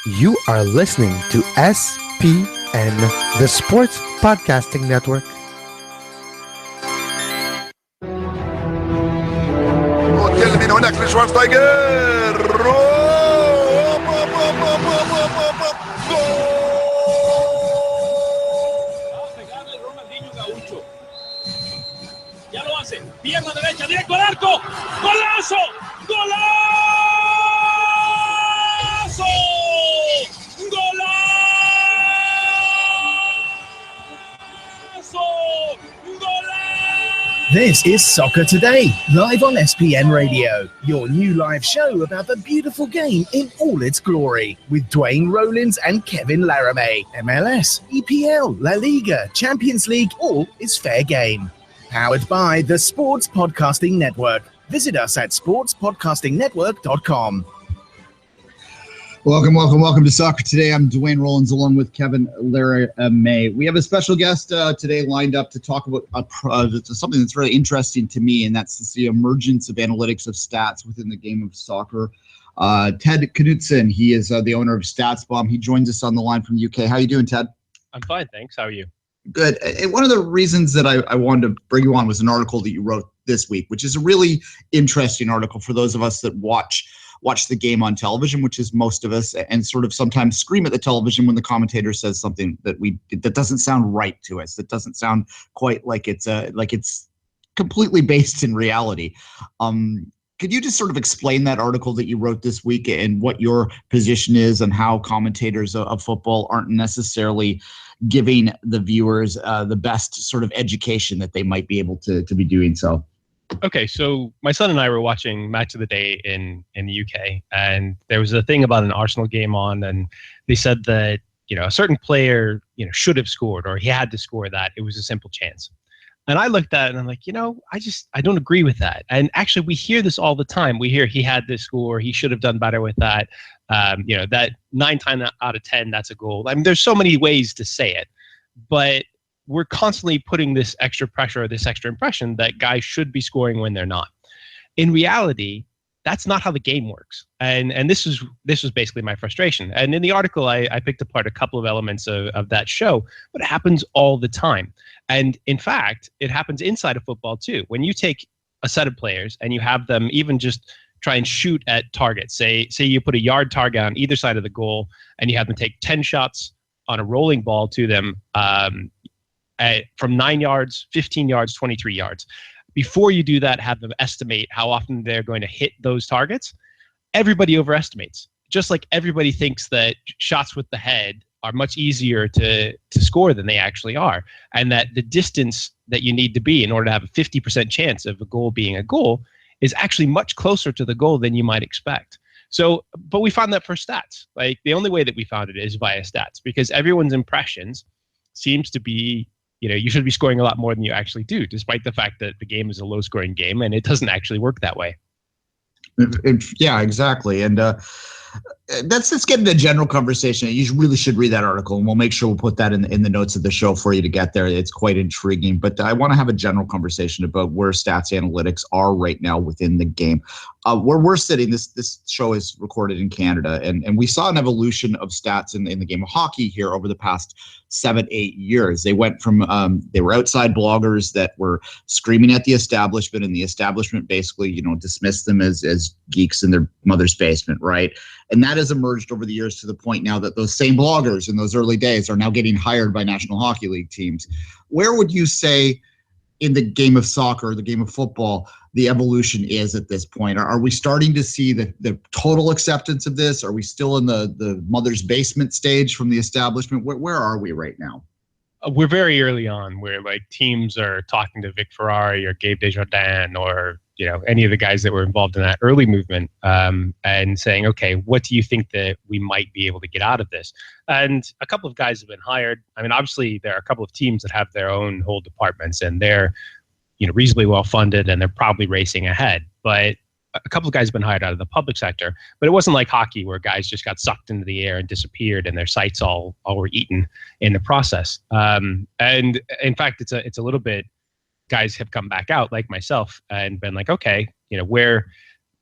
You are listening to SPN, the Sports Podcasting Network. وتكلم من هناك لشوارزنيجر. Ya lo hace, pierna derecha, directo al arco, golazo, golazo, golazo, golazo. This is Soccer Today, live on SPN Radio, your new live show about the beautiful game in all its glory, with Duane, Rollins and Kevin Laramee. MLS, EPL, La Liga, Champions League, all is fair game. Powered by the Sports Podcasting Network. Visit us at sportspodcastingnetwork.com. Welcome to Soccer Today. I'm Duane Rollins along with Kevin Laramee. We have a special guest today lined up to talk about something that's really interesting to me, and that's the emergence of analytics of stats within the game of soccer. Ted Knutson, he is the owner of StatsBomb. He joins us on the line from the UK. How are you doing, Ted? I'm fine, thanks. How are you? Good. And one of the reasons that I wanted to bring you on was an article that you wrote this week, which is a really interesting article for those of us that watch the game on television, which is most of us, and sort of sometimes scream at the television when the commentator says something that doesn't sound right to us, that doesn't sound quite like it's completely based in reality. Could you just sort of explain that article that you wrote this week and what your position is and how commentators of football aren't necessarily giving the viewers the best sort of education that they might be able to be doing so? Okay, so my son and I were watching Match of the Day in the UK, and there was a thing about an Arsenal game on, and they said that, a certain player, should have scored, or he had to score that. It was a simple chance. And I looked at it and I'm like, I don't agree with that. And actually, we hear this all the time. We hear he had this score, he should have done better with that. That 9 times out of 10, that's a goal. I mean, there's so many ways to say it, but we're constantly putting this extra pressure or this extra impression that guys should be scoring when they're not. In reality, that's not how the game works. And this was basically my frustration. And in the article, I picked apart a couple of elements of that show, but it happens all the time. And in fact, it happens inside of football too. When you take a set of players and you have them even just try and shoot at targets, say you put a yard target on either side of the goal and you have them take 10 shots on a rolling ball to them, from 9 yards, 15 yards, 23 yards. Before you do that, have them estimate how often they're going to hit those targets. Everybody overestimates. Just like everybody thinks that shots with the head are much easier to score than they actually are. And that the distance that you need to be in order to have a 50% chance of a goal being a goal is actually much closer to the goal than you might expect. So, but we found that for stats. Like, the only way that we found it is via stats, because everyone's impressions seems to be, you should be scoring a lot more than you actually do, despite the fact that the game is a low-scoring game, and it doesn't actually work that way. Yeah, exactly. And let's get into a general conversation. You really should read that article, and we'll make sure we'll put that in the notes of the show for you to get there. It's quite intriguing. But I want to have a general conversation about where stats analytics are right now within the game. Where we're sitting, this show is recorded in Canada, and we saw an evolution of stats in the game of hockey here over the past 7-8 years. They went from they were outside bloggers that were screaming at the establishment, and the establishment basically dismissed them as geeks in their mother's basement, right? And that has emerged over the years to the point now that those same bloggers in those early days are now getting hired by National Hockey League teams. Where would you say in the game of soccer, the game of football, the evolution is at this point? Are we starting to see the total acceptance of this? Are we still in the mother's basement stage from the establishment? Where are we right now? We're very early on, where teams are talking to Vic Ferrari or Gabe Desjardins or any of the guys that were involved in that early movement, and saying, okay, what do you think that we might be able to get out of this? And a couple of guys have been hired. I mean, obviously there are a couple of teams that have their own whole departments, and they're reasonably well funded, and they're probably racing ahead. But a couple of guys have been hired out of the public sector, but it wasn't like hockey where guys just got sucked into the air and disappeared, and their sites all were eaten in the process. And in fact, it's a little bit. Guys have come back out like myself and been like, okay, where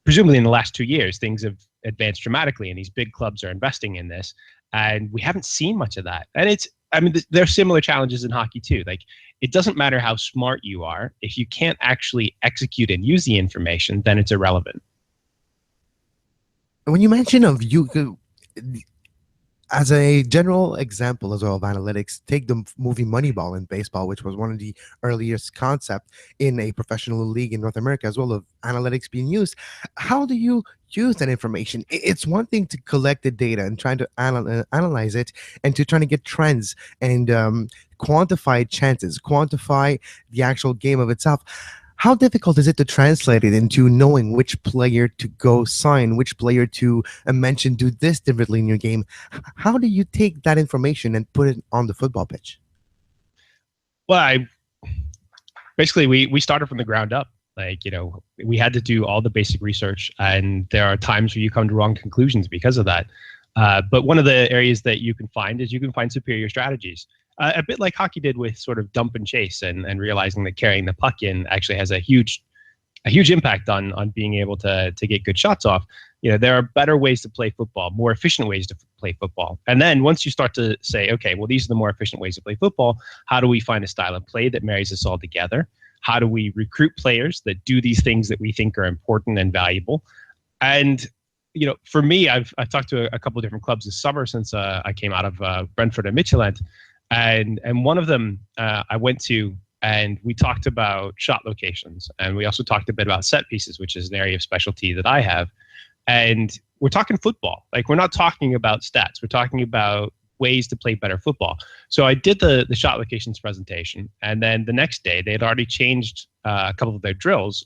presumably in the last 2 years, things have advanced dramatically, and these big clubs are investing in this. And we haven't seen much of that. And there are similar challenges in hockey too. Like, it doesn't matter how smart you are. If you can't actually execute and use the information, then it's irrelevant. When you mention of you, as a general example as well of analytics, take the movie Moneyball in baseball, which was one of the earliest concept in a professional league in North America, as well of analytics being used. How do you use that information? It's one thing to collect the data and trying to analyze it, and to trying to get trends and quantify chances, quantify the actual game of itself. How difficult is it to translate it into knowing which player to go sign, which player to mention do this differently in your game? How do you take that information and put it on the football pitch? Well, basically we started from the ground up. Like, we had to do all the basic research, and there are times where you come to wrong conclusions because of that. But one of the areas that you can find is you can find superior strategies. A bit like hockey did with sort of dump and chase, and realizing that carrying the puck in actually has a huge impact on being able to get good shots off. There are better ways to play football, more efficient ways to play football. And then once you start to say, okay, well, these are the more efficient ways to play football, how do we find a style of play that marries us all together? How do we recruit players that do these things that we think are important and valuable? And for me, I've talked to a couple of different clubs this summer since I came out of Brentford and Midtjylland. And one of them I went to, and we talked about shot locations, and we also talked a bit about set pieces, which is an area of specialty that I have. And we're talking football. Like, we're not talking about stats. We're talking about ways to play better football. So I did the shot locations presentation, and then the next day they had already changed a couple of their drills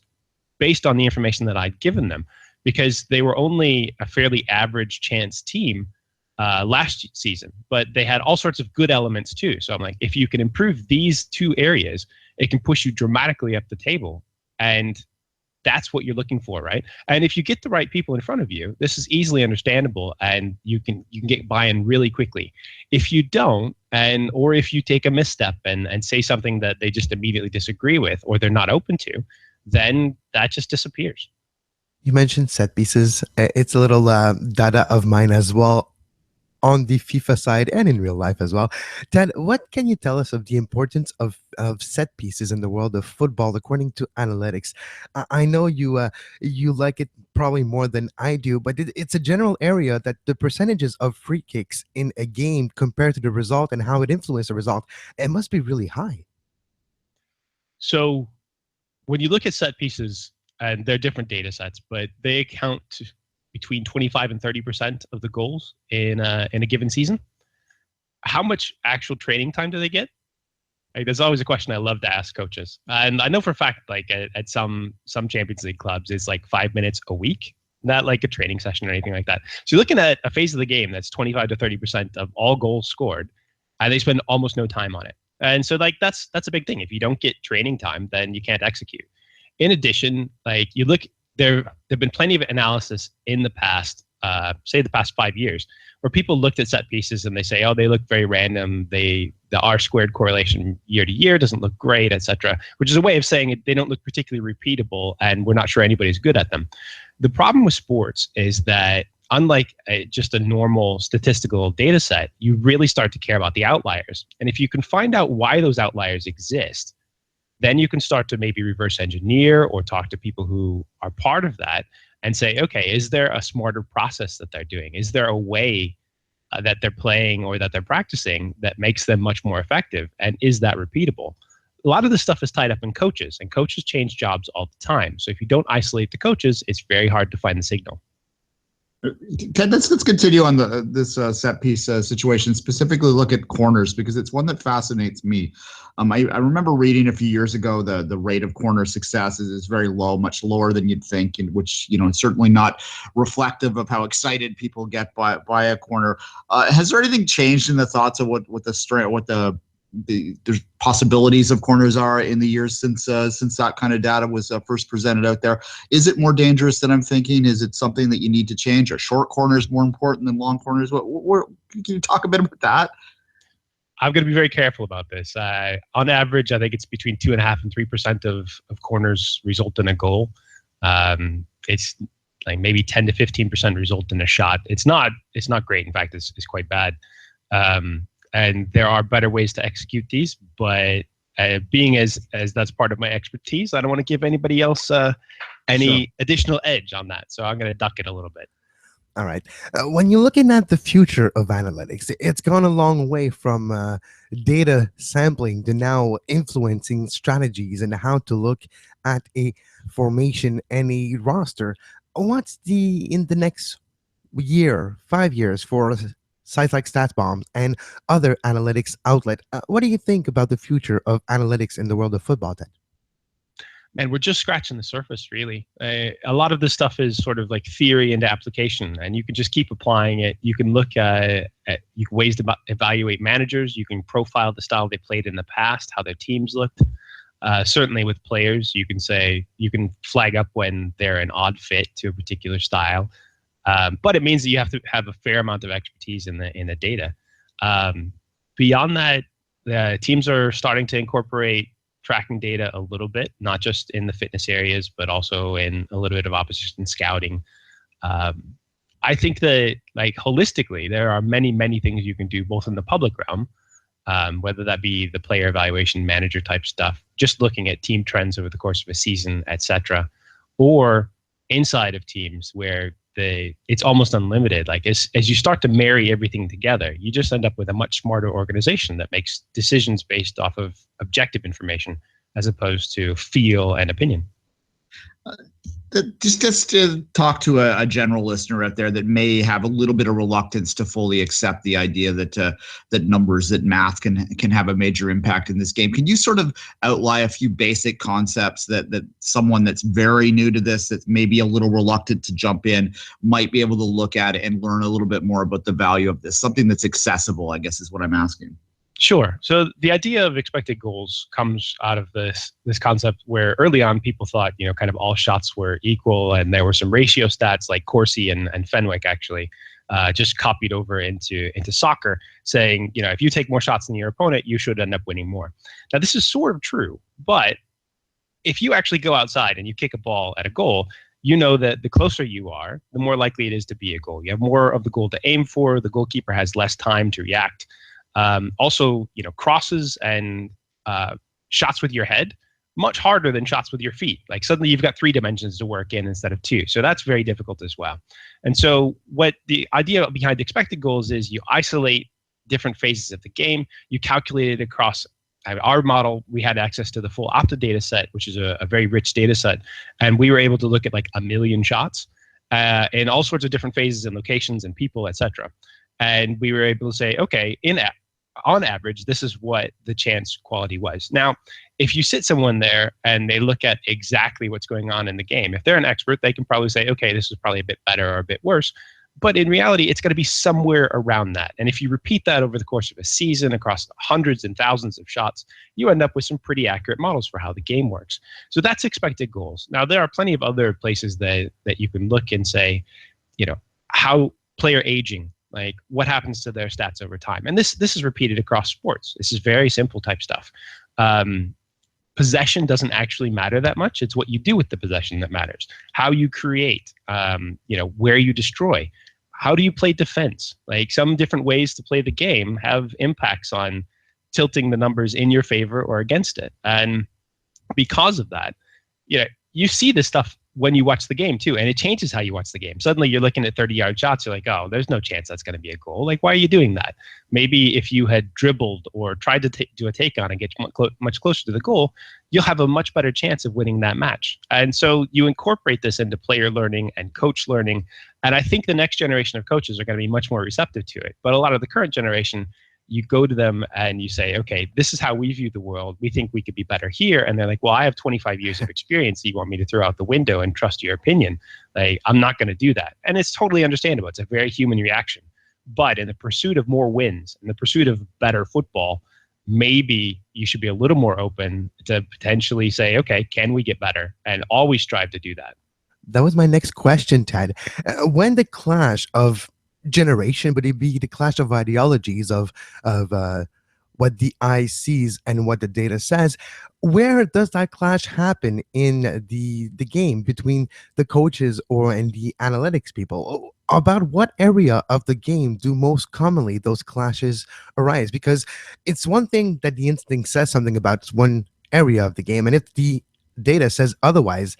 based on the information that I'd given them, because they were only a fairly average chance team last season, but they had all sorts of good elements too. So I'm like, if you can improve these two areas, it can push you dramatically up the table. And that's what you're looking for, right? And if you get the right people in front of you, this is easily understandable, and you can get buy-in really quickly. If you don't, or if you take a misstep and say something that they just immediately disagree with, or they're not open to, then that just disappears. You mentioned set pieces. It's a little data of mine as well, on the FIFA side and in real life as well. Dan, what can you tell us of the importance of set pieces in the world of football according to analytics? I know you like it probably more than I do, but it's a general area that the percentages of free kicks in a game compared to the result and how it influences the result, it must be really high. So when you look at set pieces, and they're different data sets, but they account to between 25 and 30% of the goals in a given season. How much actual training time do they get? Like, there's always a question I love to ask coaches. And I know for a fact, like at some Champions League clubs, it's like 5 minutes a week, not like a training session or anything like that. So you're looking at a phase of the game that's 25 to 30% of all goals scored, and they spend almost no time on it. And so like that's a big thing. If you don't get training time, then you can't execute. In addition, like, you look, there have been plenty of analysis in the past, say the past 5 years, where people looked at set pieces and they say, oh, they look very random. The R-squared correlation year to year doesn't look great, etc., which is a way of saying they don't look particularly repeatable, and we're not sure anybody's good at them. The problem with sports is that, unlike just a normal statistical data set, you really start to care about the outliers. And if you can find out why those outliers exist, then you can start to maybe reverse engineer or talk to people who are part of that and say, okay, is there a smarter process that they're doing? Is there a way that they're playing or that they're practicing that makes them much more effective? And is that repeatable? A lot of this stuff is tied up in coaches, and coaches change jobs all the time. So if you don't isolate the coaches, it's very hard to find the signal. Ted, let's continue on this set piece situation. Specifically, look at corners, because it's one that fascinates me. I remember reading a few years ago the rate of corner success is very low, much lower than you'd think, and which is certainly not reflective of how excited people get by a corner. Has there anything changed in the thoughts of what the there's possibilities of corners are in the years since that kind of data was first presented out there? Is it more dangerous than I'm thinking? Is it something that you need to change? Are short corners more important than long corners? Can you talk a bit about that? I'm going to be very careful about this. On average, I think it's between 2.5% and 3% of corners result in a goal. It's like maybe 10 to 15% result in a shot. It's not great. In fact, it's quite bad. And there are better ways to execute these, but being as that's part of my expertise, I don't want to give anybody else any additional edge on that. So I'm going to duck it a little bit. All right. When you're looking at the future of analytics, it's gone a long way from data sampling to now influencing strategies and how to look at a formation and a roster. What's in the next year, 5 years for sites like StatsBomb and other analytics outlet? What do you think about the future of analytics in the world of football, Ted? Man, we're just scratching the surface, really. A lot of this stuff is sort of like theory into application, and you can just keep applying it. You can look at ways to evaluate managers. You can profile the style they played in the past, how their teams looked. Certainly with players, you can flag up when they're an odd fit to a particular style. But it means that you have to have a fair amount of expertise in the data. Beyond that, the teams are starting to incorporate tracking data a little bit, not just in the fitness areas, but also in a little bit of opposition scouting. I think that, like, holistically, there are many, many things you can do both in the public realm, whether that be the player evaluation, manager type stuff, just looking at team trends over the course of a season, etc., or inside of teams where it's almost unlimited. Like as you start to marry everything together, you just end up with a much smarter organization that makes decisions based off of objective information as opposed to feel and opinion. Just to talk to a general listener out there that may have a little bit of reluctance to fully accept the idea that numbers, that math can have a major impact in this game. Can you sort of outline a few basic concepts that someone that's very new to this, that's maybe a little reluctant to jump in, might be able to look at it and learn a little bit more about the value of this? Something that's accessible, I guess, is what I'm asking. Sure. So the idea of expected goals comes out of this concept where early on people thought, kind of all shots were equal, and there were some ratio stats like Corsi and Fenwick actually just copied over into soccer, saying, if you take more shots than your opponent, you should end up winning more. Now, this is sort of true, but if you actually go outside and you kick a ball at a goal, you know that the closer you are, the more likely it is to be a goal. You have more of the goal to aim for. The goalkeeper has less time to react. Also, crosses and shots with your head, much harder than shots with your feet. Like suddenly you've got 3 dimensions to work in instead of 2. So that's very difficult as well. And so what the idea behind expected goals is, you isolate different phases of the game. You calculate it across our model. We had access to the full Opta data set, which is a very rich data set. And we were able to look at like 1 million shots in all sorts of different phases and locations and people, etc. And we were able to say, okay, on average, this is what the chance quality was. Now, if you sit someone there and they look at exactly what's going on in the game, if they're an expert, they can probably say, okay, this is probably a bit better or a bit worse. But in reality, it's going to be somewhere around that. And if you repeat that over the course of a season across hundreds and thousands of shots, you end up with some pretty accurate models for how the game works. So that's expected goals. Now, there are plenty of other places that you can look and say, how player aging, like what happens to their stats over time. And this is repeated across sports. This is very simple type stuff. Possession doesn't actually matter that much. It's what you do with the possession that matters. How you create, where you destroy. How do you play defense? Like some different ways to play the game have impacts on tilting the numbers in your favor or against it. And because of that, you see this stuff when you watch the game too, and it changes how you watch the game. Suddenly you're looking at 30-yard shots, you're like, oh, there's no chance that's going to be a goal. Like, why are you doing that? Maybe if you had dribbled or tried to do a take on and get much closer to the goal, you'll have a much better chance of winning that match. And so you incorporate this into player learning and coach learning, and I think the next generation of coaches are going to be much more receptive to it. But a lot of the current generation, you go to them and you say, okay, this is how we view the world. We think we could be better here. And they're like, well, I have 25 years of experience. You want me to throw out the window and trust your opinion? Like, I'm not going to do that. And it's totally understandable. It's a very human reaction. But in the pursuit of more wins, in the pursuit of better football, maybe you should be a little more open to potentially say, okay, can we get better? And always strive to do that. That was my next question, Ted. When the clash of generation, but it'd be the clash of ideologies of what the eye sees and what the data says. Where does that clash happen in the game between the coaches and the analytics people? About what area of the game do most commonly those clashes arise? Because it's one thing that the instinct says something about one area of the game, and if the data says otherwise,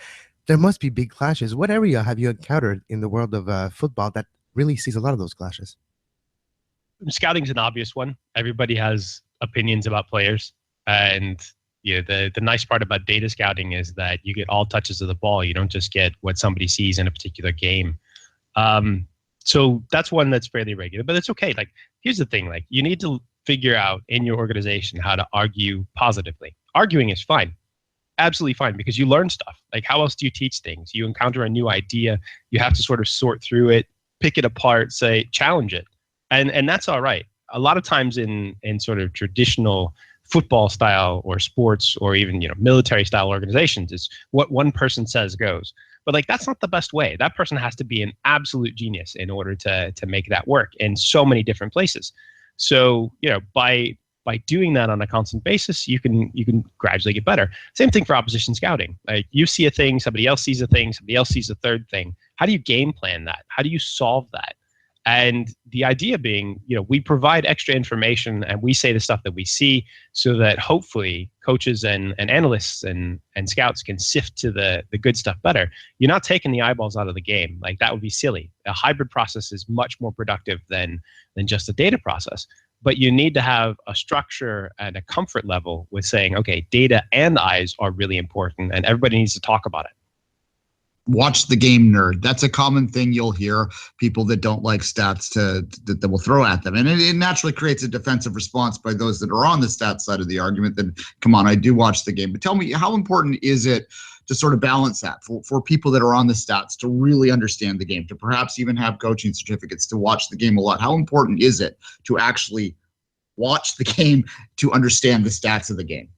there must be big clashes. What area have you encountered in the world of football that really sees a lot of those clashes? Scouting's an obvious one. Everybody has opinions about players, and the nice part about data scouting is that you get all touches of the ball. You don't just get what somebody sees in a particular game. So that's one that's fairly regular, but it's okay. Like, here's the thing, like, you need to figure out in your organization how to argue positively. Arguing is fine. Absolutely fine, because you learn stuff. Like, how else do you teach things? You encounter a new idea. You have to sort of sort through it, pick it apart, challenge it. And that's all right. A lot of times in sort of traditional football style or sports or even, military style organizations, it's what one person says goes. But like, that's not the best way. That person has to be an absolute genius in order to make that work in so many different places. So, by doing that on a constant basis, you can gradually get better. Same thing for opposition scouting. Like, you see a thing, somebody else sees a thing, somebody else sees a third thing. How do you game plan that? How do you solve that? And the idea being, we provide extra information and we say the stuff that we see so that hopefully coaches and analysts and scouts can sift to the good stuff better. You're not taking the eyeballs out of the game. Like, that would be silly. A hybrid process is much more productive than just a data process. But you need to have a structure and a comfort level with saying, okay, data and eyes are really important and everybody needs to talk about it. Watch the game nerd. That's a common thing you'll hear people that don't like stats that will throw at them. And it naturally creates a defensive response by those that are on the stats side of the argument that, come on, I do watch the game. But tell me, how important is it to sort of balance that for people that are on the stats to really understand the game, to perhaps even have coaching certificates to watch the game a lot? How important is it to actually watch the game to understand the stats of the game?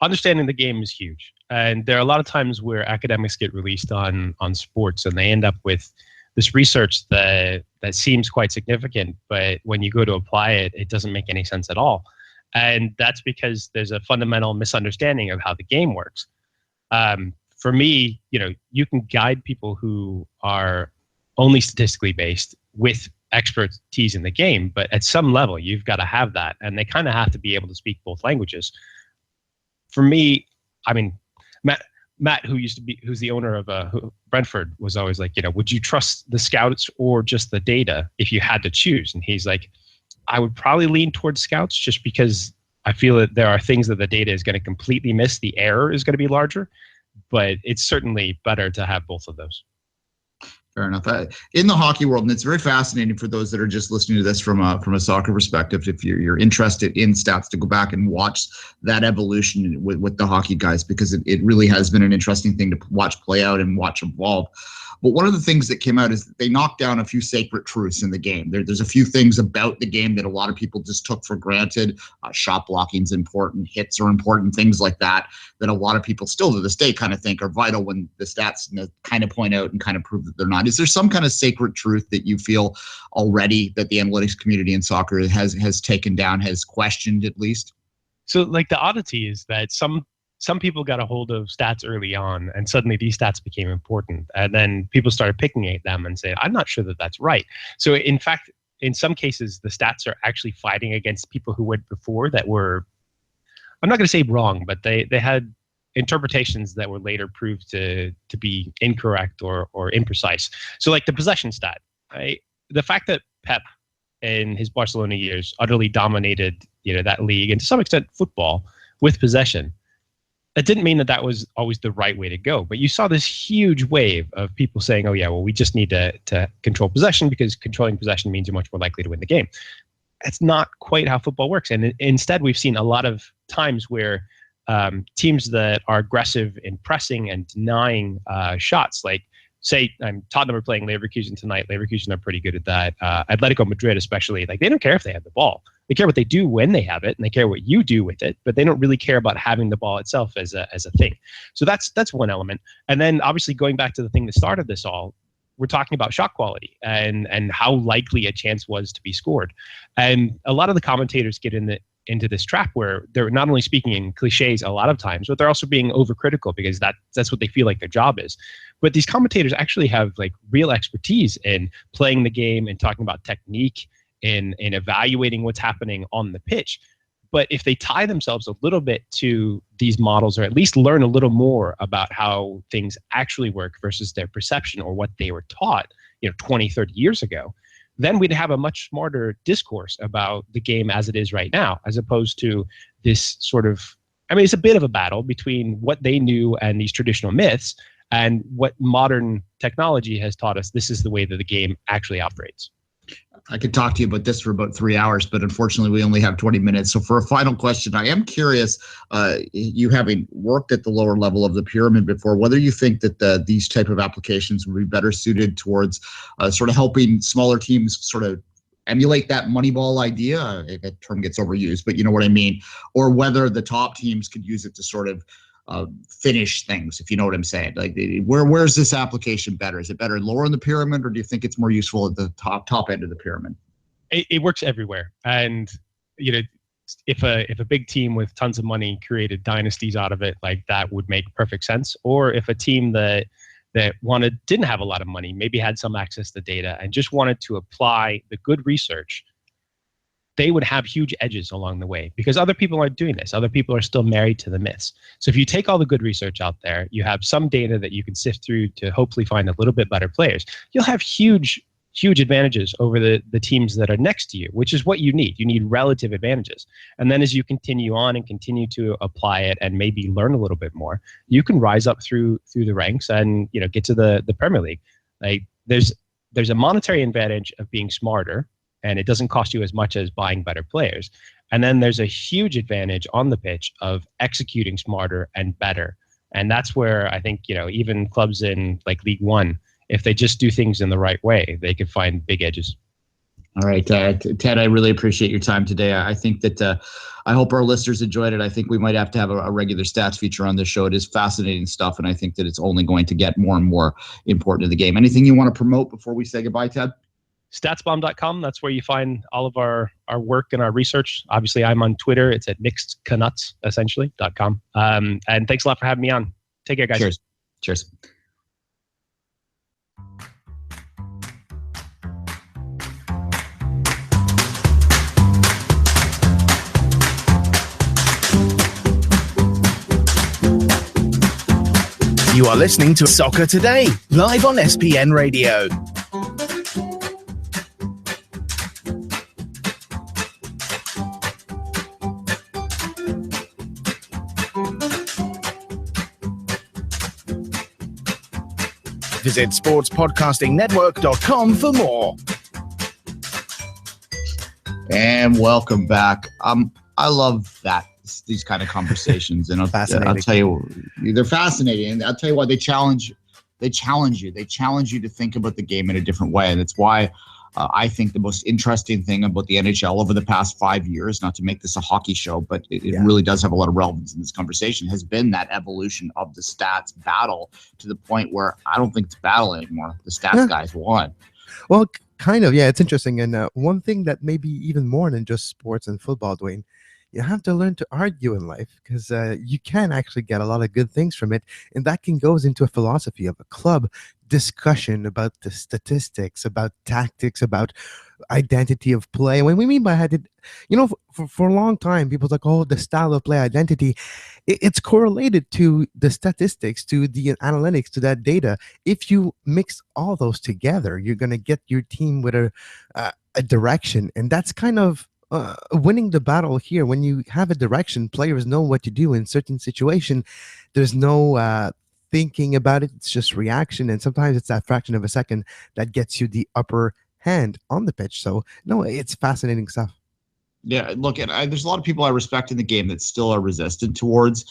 Understanding the game is huge. And there are a lot of times where academics get released on sports and they end up with this research that seems quite significant, but when you go to apply it, it doesn't make any sense at all. And that's because there's a fundamental misunderstanding of how the game works. For me, you can guide people who are only statistically based with expertise in the game, but at some level, you've got to have that. And they kind of have to be able to speak both languages. For me, I mean, Matt, who's the owner of Brentford, was always like, would you trust the scouts or just the data if you had to choose? And he's like, I would probably lean towards scouts just because I feel that there are things that the data is going to completely miss. The error is going to be larger, but it's certainly better to have both of those. Fair enough. In the hockey world, and it's very fascinating for those that are just listening to this from a soccer perspective, if you're interested in stats, to go back and watch that evolution with the hockey guys, because it really has been an interesting thing to watch play out and watch evolve. But one of the things that came out is that they knocked down a few sacred truths in the game. There's a few things about the game that a lot of people just took for granted. Shot blocking is important, hits are important, things like that a lot of people still to this day kind of think are vital when the stats kind of point out and kind of prove that they're not. Is there some kind of sacred truth that you feel already that the analytics community in soccer has taken down, has questioned at least? So, like, the oddity is that some people got a hold of stats early on and suddenly these stats became important. And then people started picking at them and saying, I'm not sure that that's right. So in fact, in some cases, the stats are actually fighting against people who went before that were, I'm not going to say wrong, but they had interpretations that were later proved to be incorrect or imprecise. So like the possession stat, right? The fact that Pep in his Barcelona years utterly dominated, that league and to some extent football with possession, that didn't mean that was always the right way to go. But you saw this huge wave of people saying, oh yeah, well, we just need to control possession because controlling possession means you're much more likely to win the game. That's not quite how football works. And instead, we've seen a lot of times where teams that are aggressive in pressing and denying shots, like say Tottenham are playing Leverkusen tonight. Leverkusen are pretty good at that. Atletico Madrid especially, like they don't care if they have the ball. They care what they do when they have it, and they care what you do with it, but they don't really care about having the ball itself as a thing. So that's one element. And then obviously going back to the thing that started this all, we're talking about shot quality and how likely a chance was to be scored. And a lot of the commentators get into this trap where they're not only speaking in cliches a lot of times, but they're also being overcritical because that's what they feel like their job is. But these commentators actually have like real expertise in playing the game and talking about technique in evaluating what's happening on the pitch. But if they tie themselves a little bit to these models, or at least learn a little more about how things actually work versus their perception or what they were taught, 20, 30 years ago, then we'd have a much smarter discourse about the game as it is right now, as opposed to this sort of, it's a bit of a battle between what they knew and these traditional myths and what modern technology has taught us this is the way that the game actually operates. I could talk to you about this for about 3 hours, but unfortunately we only have 20 minutes. So for a final question, I am curious, you having worked at the lower level of the pyramid before, whether you think that these type of applications would be better suited towards sort of helping smaller teams sort of emulate that Moneyball idea, if that term gets overused, but you know what I mean, or whether the top teams could use it to sort of finish things, if you know what I'm saying. Like, where's this application better? Is it better lower in the pyramid, or do you think it's more useful at the top end of the pyramid? It works everywhere, and if a big team with tons of money created dynasties out of it, like that would make perfect sense. Or if a team that didn't have a lot of money, maybe had some access to data and just wanted to apply the good research, they would have huge edges along the way because other people aren't doing this. Other people are still married to the myths. So if you take all the good research out there, you have some data that you can sift through to hopefully find a little bit better players, you'll have huge advantages over the teams that are next to you, which is what you need. You need relative advantages. And then as you continue on and continue to apply it and maybe learn a little bit more, you can rise up through the ranks and get to the Premier League. Like there's a monetary advantage of being smarter, and it doesn't cost you as much as buying better players. And then there's a huge advantage on the pitch of executing smarter and better. And that's where I think, even clubs in like League One, if they just do things in the right way, they can find big edges. All right, Ted, I really appreciate your time today. I think that I hope our listeners enjoyed it. I think we might have to have a regular stats feature on this show. It is fascinating stuff, and I think that it's only going to get more and more important to the game. Anything you want to promote before we say goodbye, Ted? Statsbomb.com. That's where you find all of our work and our research. Obviously, I'm on Twitter. It's at mixedcanuts, essentially.com. And thanks a lot for having me on. Take care, guys. Cheers. You are listening to Soccer Today, live on SPN Radio. Visit sportspodcastingnetwork.com for more. And welcome back. I love these kind of conversations, and I'll tell you, they're fascinating. And I'll tell you why they challenge you. They challenge you to think about the game in a different way, and it's why I think the most interesting thing about the NHL over the past 5 years, not to make this a hockey show, but it really does have a lot of relevance in this conversation, has been that evolution of the stats battle to the point where I don't think it's battle anymore. The stats guys won. Well, kind of, yeah, it's interesting. And one thing that maybe even more than just sports and football, Duane, you have to learn to argue in life, because you can actually get a lot of good things from it. And that goes into a philosophy of a club, discussion about the statistics, about tactics, about identity of play. What we mean by identity, for a long time, people's like, oh, the style of play, identity, it's correlated to the statistics, to the analytics, to that data. If you mix all those together, you're going to get your team with a direction. And that's kind of winning the battle here. When you have a direction, players know what to do in certain situation. There's no thinking about it. It's just reaction, and sometimes it's that fraction of a second that gets you the upper hand on the pitch. So no, it's fascinating stuff. Yeah, look, there's a lot of people I respect in the game that still are resistant towards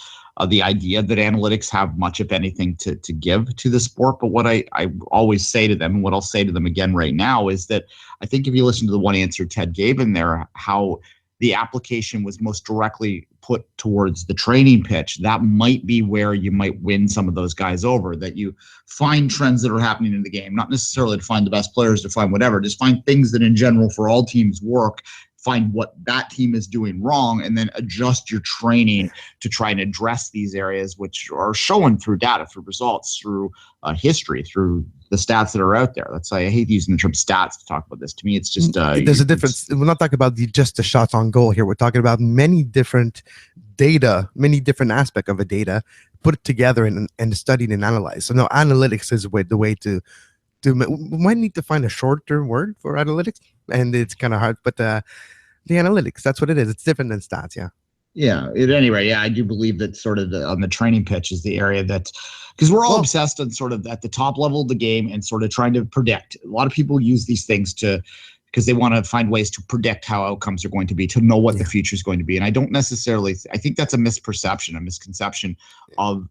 the idea that analytics have much, if anything, to give to the sport. But what I always say to them, and what I'll say to them again right now, is that I think if you listen to the one answer Ted gave in there, how the application was most directly put towards the training pitch, that might be where you might win some of those guys over, that you find trends that are happening in the game, not necessarily to find the best players, to find whatever, just find things that in general for all teams work, find what that team is doing wrong, and then adjust your training to try and address these areas, which are shown through data, through results, through history, through the stats that are out there. That's why I hate using the term stats to talk about this. To me, it's just there's a difference. We're not talking about just the shots on goal here. We're talking about many different data, many different aspects of a data put together and studied and analyzed. So no, analytics is the way to. We might need to find a shorter word for analytics, and it's kind of hard, but the analytics, that's what it is. It's different than stats. Yeah. At any rate, I do believe that sort of on the training pitch is the area that, because we're all obsessed on sort of at the top level of the game and sort of trying to predict. A lot of people use these things because they want to find ways to predict how outcomes are going to be, to know what the future is going to be. And I don't necessarily, I think that's a misperception, a misconception of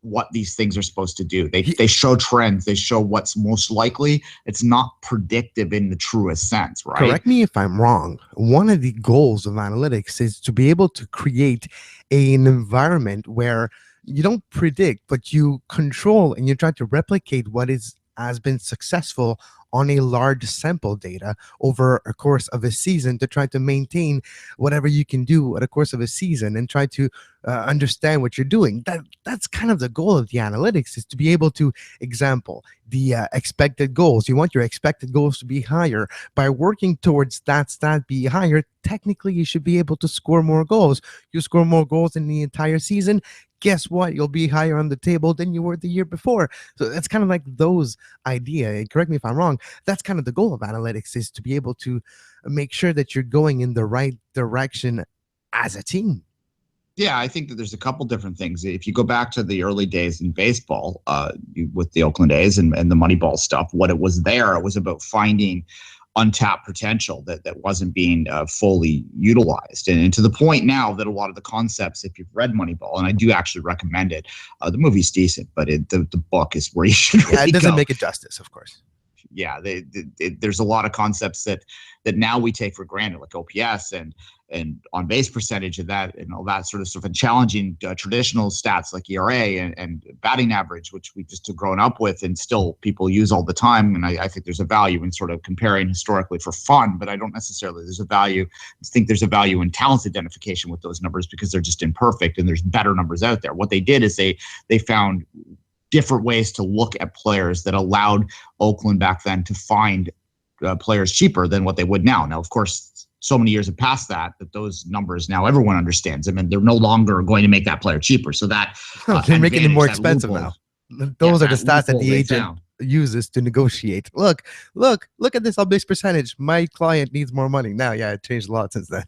what these things are supposed to do. They show trends. They show what's most likely. It's not predictive in the truest sense, right? Correct me if I'm wrong. One of the goals of analytics is to be able to create an environment where you don't predict, but you control and you try to replicate what has been successful on a large sample data over a course of a season, to try to maintain whatever you can do at a course of a season and try to understand what you're doing. That's kind of the goal of the analytics, is to be able to example the expected goals. You want your expected goals to be higher. By working towards that stat be higher, technically you should be able to score more goals. You score more goals in the entire season, guess what? You'll be higher on the table than you were the year before. So that's kind of like those idea. Correct me if I'm wrong. That's kind of the goal of analytics, is to be able to make sure that you're going in the right direction as a team. Yeah, I think that there's a couple different things. If you go back to the early days in baseball with the Oakland A's and the Moneyball stuff, what it was about finding untapped potential that wasn't being fully utilized. And to the point now that a lot of the concepts, if you've read Moneyball, and I do actually recommend it, the movie's decent, but the book is where you should really it doesn't go. make it justice, of course. Yeah, there's a lot of concepts that now we take for granted, like OPS and on base percentage and that and all that sort of stuff, and challenging traditional stats like ERA and batting average, which we just have grown up with and still people use all the time. And I think there's a value in sort of comparing historically for fun, but I don't necessarily think there's a value in talent identification with those numbers, because they're just imperfect and there's better numbers out there. What they did is they found different ways to look at players that allowed Oakland back then to find players cheaper than what they would now. Now, of course, so many years have passed that those numbers now everyone understands them, and they're no longer going to make that player cheaper. So that they're making it more expensive now. Those are the stats that the agent uses to negotiate. Look at this on base percentage. My client needs more money now. Yeah, it changed a lot since then.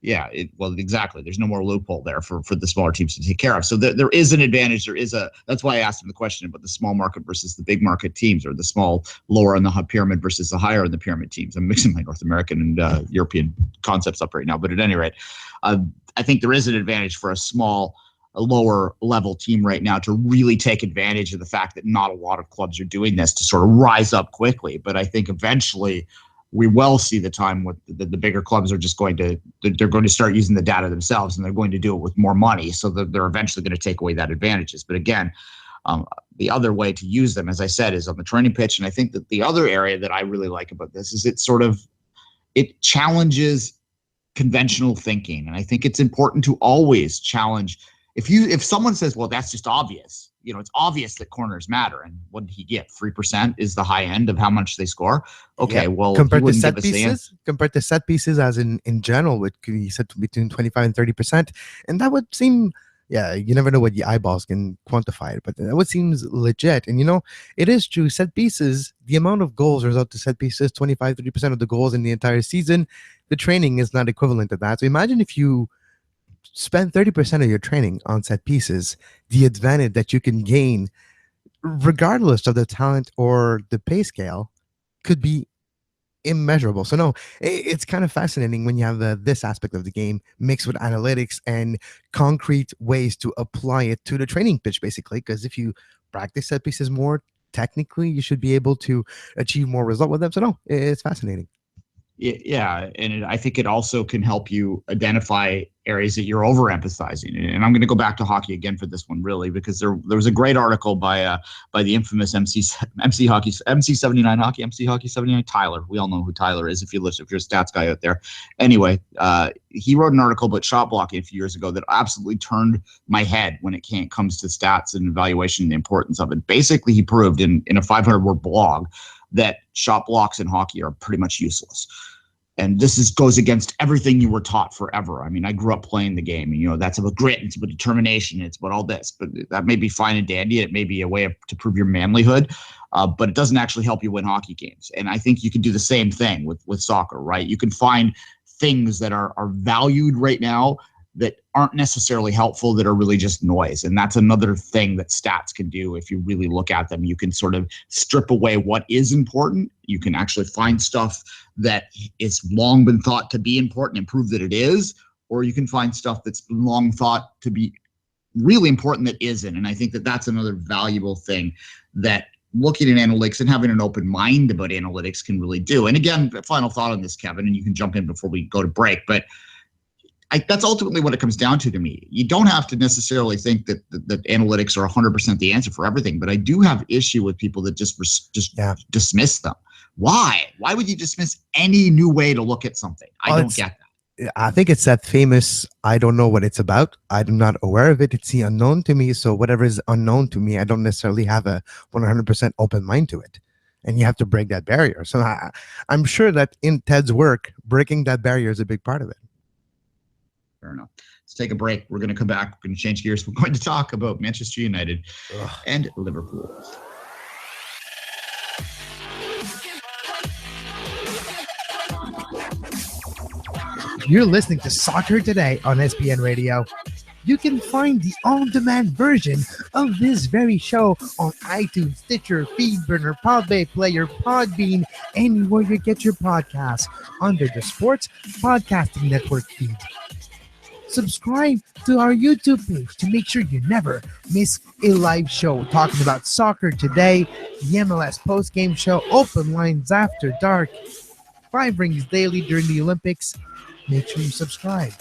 Yeah, exactly. There's no more loophole there for the smaller teams to take care of. So there is an advantage. That's why I asked him the question about the small market versus the big market teams, or the small lower on the pyramid versus the higher in the pyramid teams. I'm mixing my North American and European concepts up right now. But at any rate, I think there is an advantage for a lower level team right now to really take advantage of the fact that not a lot of clubs are doing this, to sort of rise up quickly. But I think eventually we will see the time with the bigger clubs are just going to start using the data themselves, and they're going to do it with more money. So they're eventually going to take away that advantages. But again, the other way to use them, as I said, is on the training pitch. And I think that the other area that I really like about this is it challenges conventional thinking. And I think it's important to always challenge. If someone says, well, that's just obvious, it's obvious that corners matter. And what did he get? 3% is the high end of how much they score. Okay, well, compared to set pieces, as in general, which could be set between 25 and 30%. And that would seem, you never know what your eyeballs can quantify it, but that would seem legit. And it is true. Set pieces, the amount of goals result to set pieces, 25, 30% of the goals in the entire season. The training is not equivalent to that. So imagine if you spend 30% of your training on set pieces, the advantage that you can gain, regardless of the talent or the pay scale, could be immeasurable. So no, it's kind of fascinating when you have this aspect of the game mixed with analytics and concrete ways to apply it to the training pitch, basically. Because if you practice set pieces more, technically you should be able to achieve more result with them. So no, it's fascinating. Yeah, and I think it also can help you identify areas that you're overemphasizing. And I'm going to go back to hockey again for this one, really, because there was a great article by the infamous MC Hockey 79 Tyler. We all know who Tyler is if you're a stats guy out there. Anyway, he wrote an article about shot blocking a few years ago that absolutely turned my head when it comes to stats and evaluation and the importance of it. Basically, he proved in a 500-word blog that shot blocks in hockey are pretty much useless. And this goes against everything you were taught forever. I mean, I grew up playing the game, and that's about grit, it's about determination, it's about all this. But that may be fine and dandy. It may be a way to prove your manlyhood, but it doesn't actually help you win hockey games. And I think you can do the same thing with soccer, right? You can find things that are valued right now that aren't necessarily helpful, that are really just noise. And that's another thing that stats can do. If you really look at them, you can sort of strip away what is important. You can actually find stuff that is long been thought to be important and prove that it is, or you can find stuff that's been long thought to be really important that isn't. And I think that that's another valuable thing that looking at analytics and having an open mind about analytics can really do. And again, final thought on this, Kevin, and you can jump in before we go to break, but that's ultimately what it comes down to me. You don't have to necessarily think that analytics are 100% the answer for everything, but I do have issue with people that just dismiss them. Why? Why would you dismiss any new way to look at something? I don't get that. I think it's that famous, I don't know what it's about. I'm not aware of it. It's the unknown to me. So whatever is unknown to me, I don't necessarily have a 100% open mind to it. And you have to break that barrier. So I'm sure that in Ted's work, breaking that barrier is a big part of it. Fair enough. Let's take a break. We're going to come back. We're going to change gears. We're going to talk about Manchester United and Liverpool. You're listening to Soccer Today on SPN Radio. You can find the on-demand version of this very show on iTunes, Stitcher, Feedburner, Podbay Player, Podbean, anywhere you get your podcasts under the Sports Podcasting Network feed. Subscribe to our YouTube page to make sure you never miss a live show talking about soccer today, the MLS post-game show, open lines after dark, 5 rings daily during the Olympics. Make sure you subscribe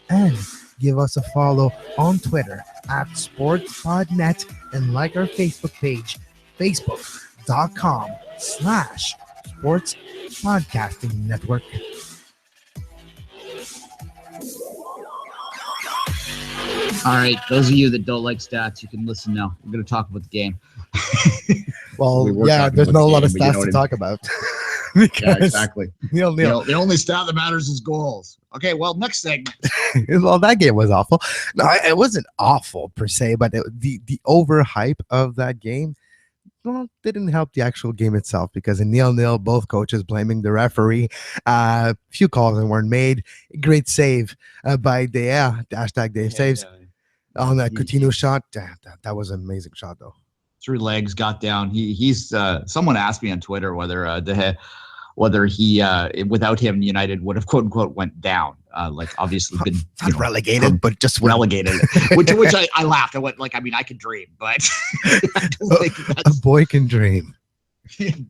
and give us a follow on Twitter at SportsPodNet and like our Facebook page, facebook.com/Sports Podcasting Network. All right, those of you that don't like stats, you can listen now. We're going to talk about the game. Well, there's not a lot of stats to talk about. Yeah, exactly. The only stat that matters is goals. Okay, well, next segment. Well, that game was awful. No, it wasn't awful per se, but the overhype of that game didn't help the actual game itself, because in 0-0, both coaches blaming the referee. Few calls that weren't made. Great save by Dave, #Dave saves. On that Coutinho shot. That was an amazing shot, though. Through legs, got down. He's someone asked me on Twitter whether he without him United would have quote unquote went down. Obviously been relegated, but just relegated. which I laughed. I went I could dream, but I don't think that's, a boy can dream.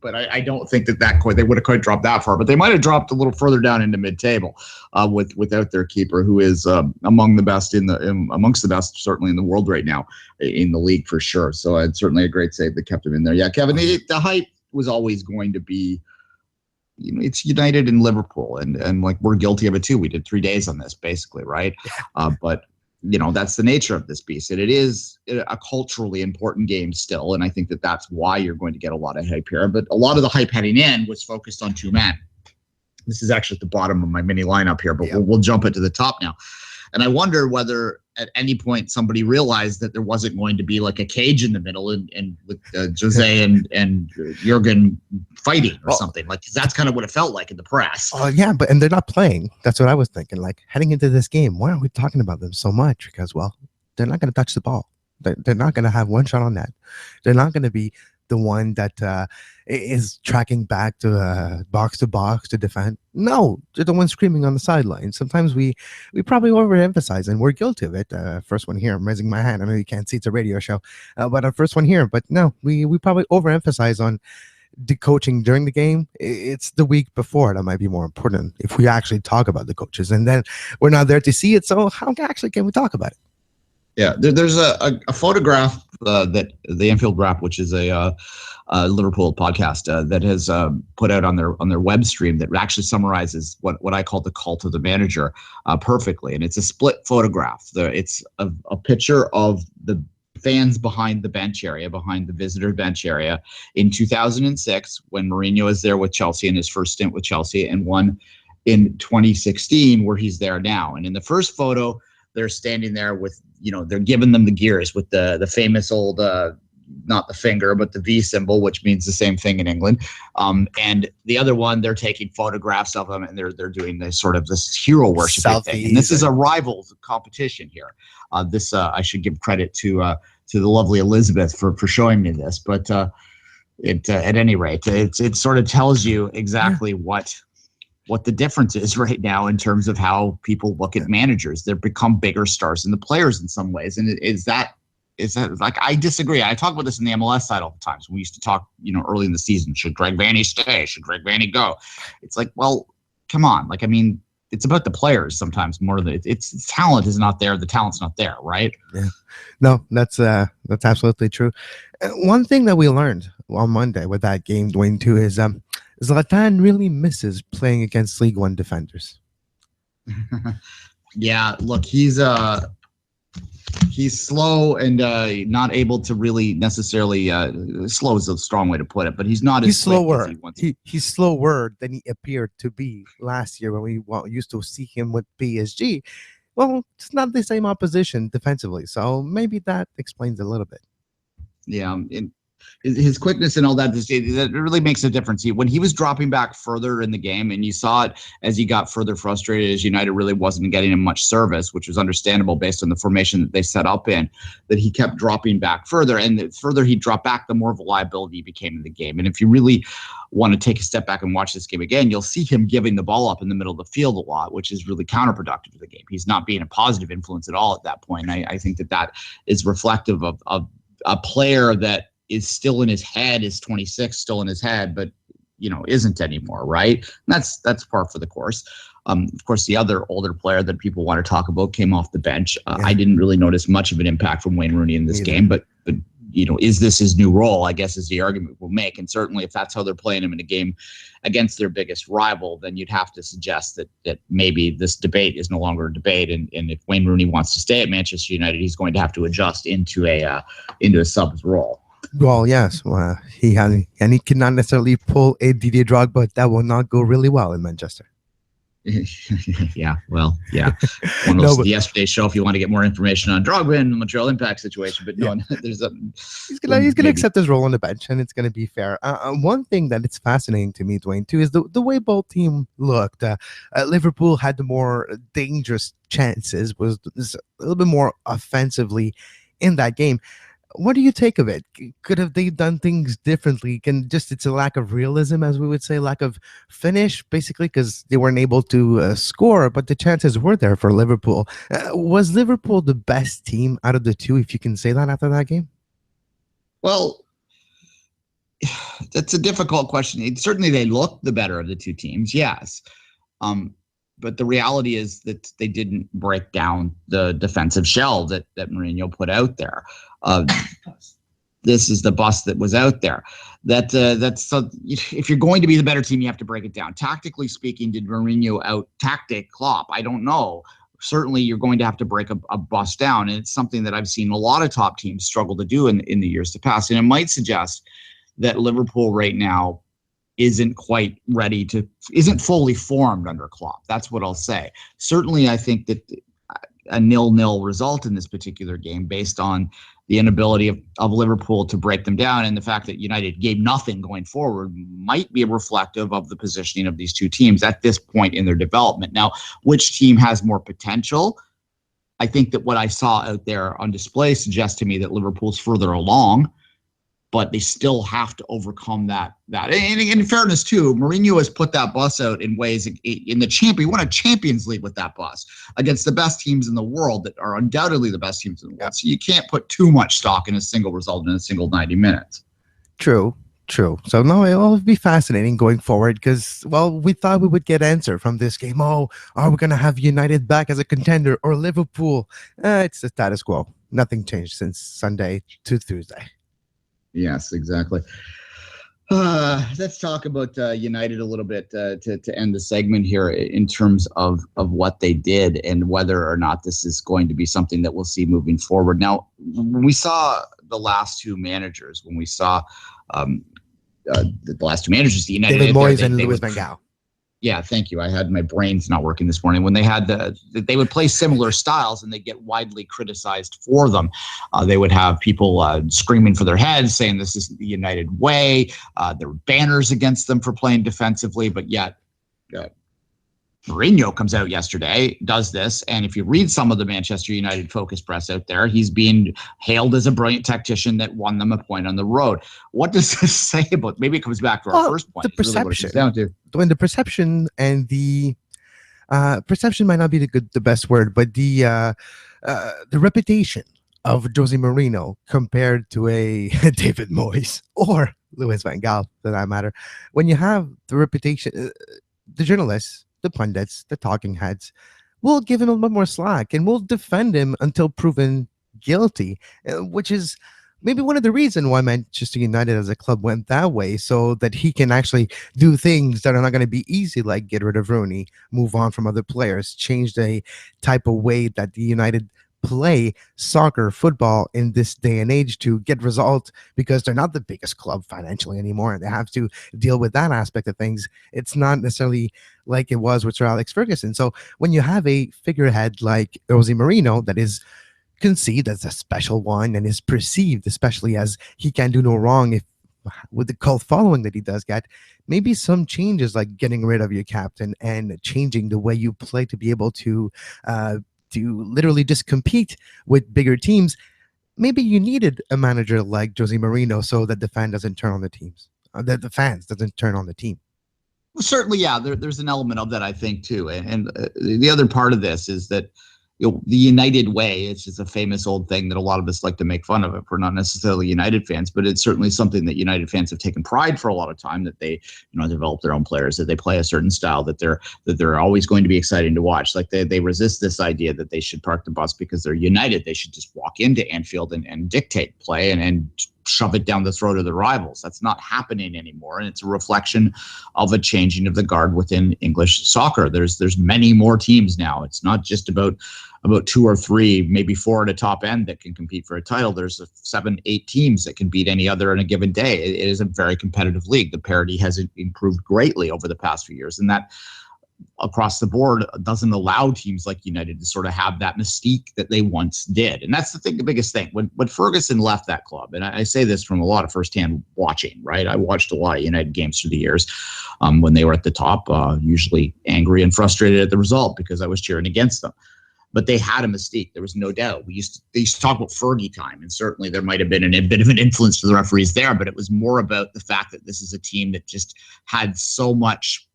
But I don't think that they would have quite dropped that far, but they might have dropped a little further down into mid-table without their keeper, who is amongst the best certainly in the world right now, in the league for sure. So it's certainly a great save that kept him in there. Yeah, Kevin, the hype was always going to be, it's United and Liverpool, and we're guilty of it too. We did 3 days on this basically, right? But that's the nature of this beast. And it is a culturally important game still. And I think that that's why you're going to get a lot of hype here. But a lot of the hype heading in was focused on 2 men. This is actually at the bottom of my mini lineup here, but we'll jump it to the top now. And I wonder whether at any point somebody realized that there wasn't going to be like a cage in the middle and with Jose and Jurgen fighting or something. Cause that's kind of what it felt like in the press. Oh yeah, and they're not playing. That's what I was thinking. Heading into this game, why are we talking about them so much? Because they're not going to touch the ball. They're not going to have one shot on net. They're not going to be the one that is tracking back to box to defend. No, they're the one screaming on the sideline. Sometimes we probably overemphasize, and we're guilty of it. First one here, I'm raising my hand. I know you can't see, it's a radio show, but our first one here. But no, we probably overemphasize on the coaching during the game, it's the week before that might be more important if we actually talk about the coaches. And then we're not there to see it, so how actually can we talk about it? Yeah, there's a photograph that the Anfield Wrap, which is a Liverpool podcast, that has put out on their web stream that actually summarizes what I call the cult of the manager perfectly. And it's a split photograph. It's a picture of the fans behind the bench area, behind the visitor bench area in 2006 when Mourinho is there with Chelsea in his first stint with Chelsea, and one in 2016 where he's there now. And in the first photo, they're standing there with, they're giving them the gears with the famous old, not the finger, but the V symbol, which means the same thing in England. And the other one, they're taking photographs of them, and they're doing this sort of this hero worship thing. And this is a rival competition here. I should give credit to the lovely Elizabeth for showing me this. But at any rate, it sort of tells you exactly what the difference is right now in terms of how people look at managers. They've become bigger stars than the players in some ways. And is that like, I disagree. I talk about this in the MLS side all the time. So we used to talk, early in the season, should Greg Vanney stay? Should Greg Vanney go? It's like, well, come on. Like, I mean, it's about the players sometimes more than it's talent is not there. The talent's not there. Right. Yeah. No, that's absolutely true. One thing that we learned on Monday with that game, Duane, too, is Zlatan really misses playing against League One defenders. Yeah, look, he's slow and not able to really necessarily slow is a strong way to put it, but he's not as slower. He's slower than he appeared to be last year when we used to see him with PSG. Well, it's not the same opposition defensively, so maybe that explains a little bit. Yeah, his quickness and all that really makes a difference. When he was dropping back further in the game, and you saw it as he got further frustrated as United really wasn't getting him much service, which was understandable based on the formation that they set up in, that he kept dropping back further. And the further he dropped back, the more of a liability he became in the game. And if you really want to take a step back and watch this game again, you'll see him giving the ball up in the middle of the field a lot, which is really counterproductive to the game. He's not being a positive influence at all at that point. And I think that is reflective of a player that is still in his head, is 26, still in his head, but isn't anymore, right? And that's par for the course. Of course, the other older player that people want to talk about came off the bench. I didn't really notice much of an impact from Wayne Rooney in this game, but is this his new role? I guess is the argument we'll make. And certainly, if that's how they're playing him in a game against their biggest rival, then you'd have to suggest that maybe this debate is no longer a debate. And if Wayne Rooney wants to stay at Manchester United, he's going to have to adjust into a subs role. Well, yes, he cannot necessarily pull a Didier Drogba, but that will not go really well in Manchester. Yeah, well, yeah. One of those the Yesterday Show if you want to get more information on Drogba and the Montreal Impact situation. But no, there's he's gonna accept his role on the bench, and it's gonna be fair. One thing that it's fascinating to me, Duane, too, is the way both teams looked. Liverpool had the more dangerous chances, was a little bit more offensively in that game. What do you take of it? Could have they done things differently? It's a lack of realism, as we would say, lack of finish, basically, because they weren't able to score, but the chances were there for Liverpool. Was Liverpool the best team out of the two, if you can say that after that game? Well, that's a difficult question. Certainly they looked the better of the two teams, yes. But the reality is that they didn't break down the defensive shell that Mourinho put out there. This is the bus that was out there. If you're going to be the better team, you have to break it down. Tactically speaking, did Mourinho out-tactic Klopp? I don't know. Certainly, you're going to have to break a bus down, and it's something that I've seen a lot of top teams struggle to do in the years to pass. And it might suggest that Liverpool right now isn't fully formed under Klopp. That's what I'll say. Certainly, I think that a 0-0 result in this particular game, based on the inability of Liverpool to break them down and the fact that United gave nothing going forward, might be reflective of the positioning of these two teams at this point in their development. Now, which team has more potential? I think that what I saw out there on display suggests to me that Liverpool's further along, but they still have to overcome that. And in fairness, too, Mourinho has put that bus out in ways in the he won a Champions League with that bus against the best teams in the world that are undoubtedly the best teams in the world. So you can't put too much stock in a single result in a single 90 minutes. True. True. So no, it'll be fascinating going forward because, well, we thought we would get answer from this game. Oh, are we gonna have United back as a contender or Liverpool? It's the status quo. Nothing changed since Sunday to Tuesday. Yes, exactly. Let's talk about United a little bit to end the segment here in terms of what they did and whether or not this is going to be something that we'll see moving forward. Now, when we saw the last two managers, the last two managers, the United, David Moyes and Louis van Gaal. Yeah, thank you. I had my brains not working this morning. When they had they would play similar styles and they get widely criticized for them. They would have people screaming for their heads, saying this isn't the United way. There were banners against them for playing defensively, but yet Mourinho comes out yesterday, does this, and if you read some of the Manchester United focus press out there, he's being hailed as a brilliant tactician that won them a point on the road. What does this say about? Maybe it comes back to our first point. The perception. Really when the perception and the perception might not be the best word, but the reputation of Jose Mourinho compared to a David Moyes or Louis van Gaal, for that matter. When you have the reputation, the journalists, the pundits, the talking heads will give him a little more slack and will defend him until proven guilty, which is maybe one of the reasons why Manchester United as a club went that way, so that he can actually do things that are not going to be easy, like get rid of Rooney, move on from other players, change the type of way that the United play soccer, football in this day and age to get results, because they're not the biggest club financially anymore and they have to deal with that aspect of things. It's not necessarily like it was with Sir Alex Ferguson. So when you have a figurehead like Jose Mourinho that is conceived as a special one and is perceived especially as he can do no wrong, if with the cult following that he does get, maybe some changes like getting rid of your captain and changing the way you play to be able to literally just compete with bigger teams. Maybe you needed a manager like Jose Mourinho so that the fan doesn't turn on the teams, that the fans doesn't turn on the team. Well, certainly, yeah, there's an element of that, I think, too. And the other part of this is that the United way, it's just a famous old thing that a lot of us like to make fun of it. We're not necessarily United fans, but it's certainly something that United fans have taken pride for a lot of time, that they, develop their own players, that they play a certain style, that they're always going to be exciting to watch. Like they resist this idea that they should park the bus because they're United. They should just walk into Anfield and dictate play and shove it down the throat of the rivals. That's not happening anymore, and it's a reflection of a changing of the guard within English soccer. There's many more teams now. It's not just about 2 or 3, maybe 4 at a top end that can compete for a title. There's 7, 8 teams that can beat any other in a given day. It is a very competitive league. The parity has improved greatly over the past few years, and that across the board doesn't allow teams like United to sort of have that mystique that they once did. And that's the biggest thing. When Ferguson left that club, and I say this from a lot of firsthand watching, right? I watched a lot of United games through the years when they were at the top, usually angry and frustrated at the result because I was cheering against them. But they had a mystique. There was no doubt. They used to talk about Fergie time, and certainly there might have been a bit of an influence to the referees there, but it was more about the fact that this is a team that just had so much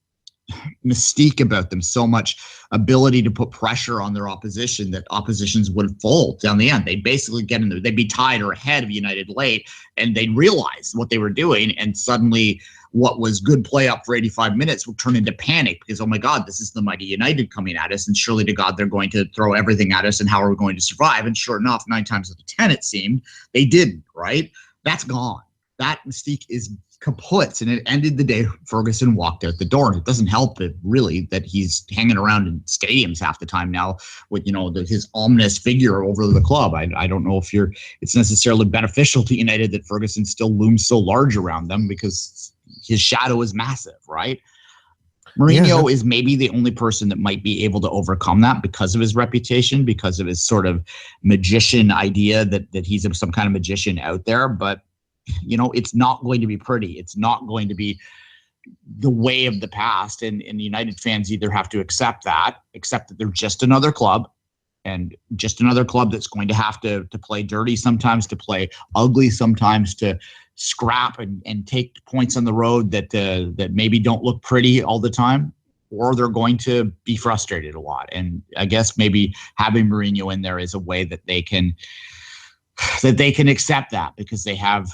mystique about them, so much ability to put pressure on their opposition that oppositions would fold down the end. They'd basically get in there, they'd be tied or ahead of United late, and they'd realize what they were doing, and suddenly what was good play up for 85 minutes would turn into panic because, oh my God, this is the mighty United coming at us, and surely to God they're going to throw everything at us, and how are we going to survive? And sure enough, 9 times out of 10 it seemed they didn't, right? That's gone. That mystique is kaput, and it ended the day Ferguson walked out the door. And it doesn't help it really that he's hanging around in stadiums half the time now with his ominous figure over the club. I don't know if it's necessarily beneficial to United that Ferguson still looms so large around them, because his shadow is massive, right? Mourinho is maybe the only person that might be able to overcome that because of his reputation, because of his sort of magician idea that he's some kind of magician out there. But it's not going to be pretty. It's not going to be the way of the past. And United fans either have to accept that they're just another club, and just another club that's going to have to play dirty sometimes, to play ugly sometimes, to scrap and take points on the road that maybe don't look pretty all the time, or they're going to be frustrated a lot. And I guess maybe having Mourinho in there is a way that they can accept that, because they have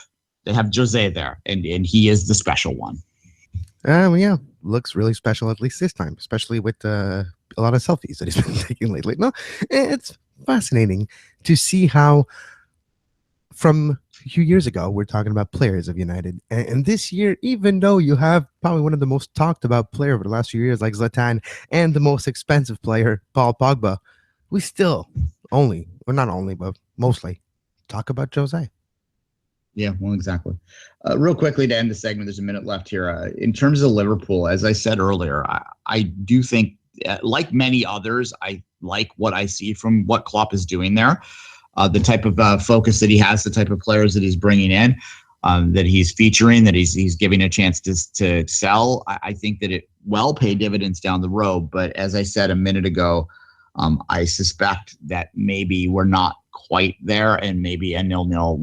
They have Jose there, and he is the special one. Yeah, looks really special at least this time, especially with a lot of selfies that he's been taking lately. No, it's fascinating to see how from a few years ago we're talking about players of United, and this year, even though you have probably one of the most talked about player over the last few years like Zlatan and the most expensive player Paul Pogba, we still but mostly talk about Jose. Yeah, well, exactly. Real quickly to end the segment, there's a minute left here. In terms of Liverpool, as I said earlier, I do think, like many others, I like what I see from what Klopp is doing there. The type of focus that he has, the type of players that he's bringing in, that he's featuring, that he's giving a chance to sell. I think that it will pay dividends down the road. But as I said a minute ago, I suspect that maybe we're not quite there, and maybe a 0-0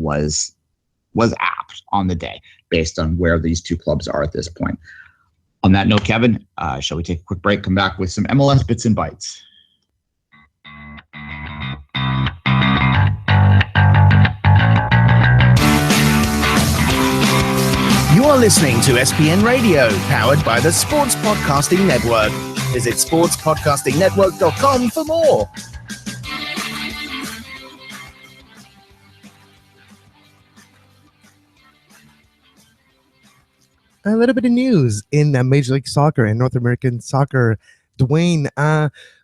was apt on the day based on where these two clubs are at this point. On that note, Kevin, shall we take a quick break, come back with some MLS bits and bytes? You are listening to SPN Radio, powered by the Sports Podcasting Network. Visit sportspodcastingnetwork.com for more. A little bit of news in Major League Soccer and North American soccer. Duane,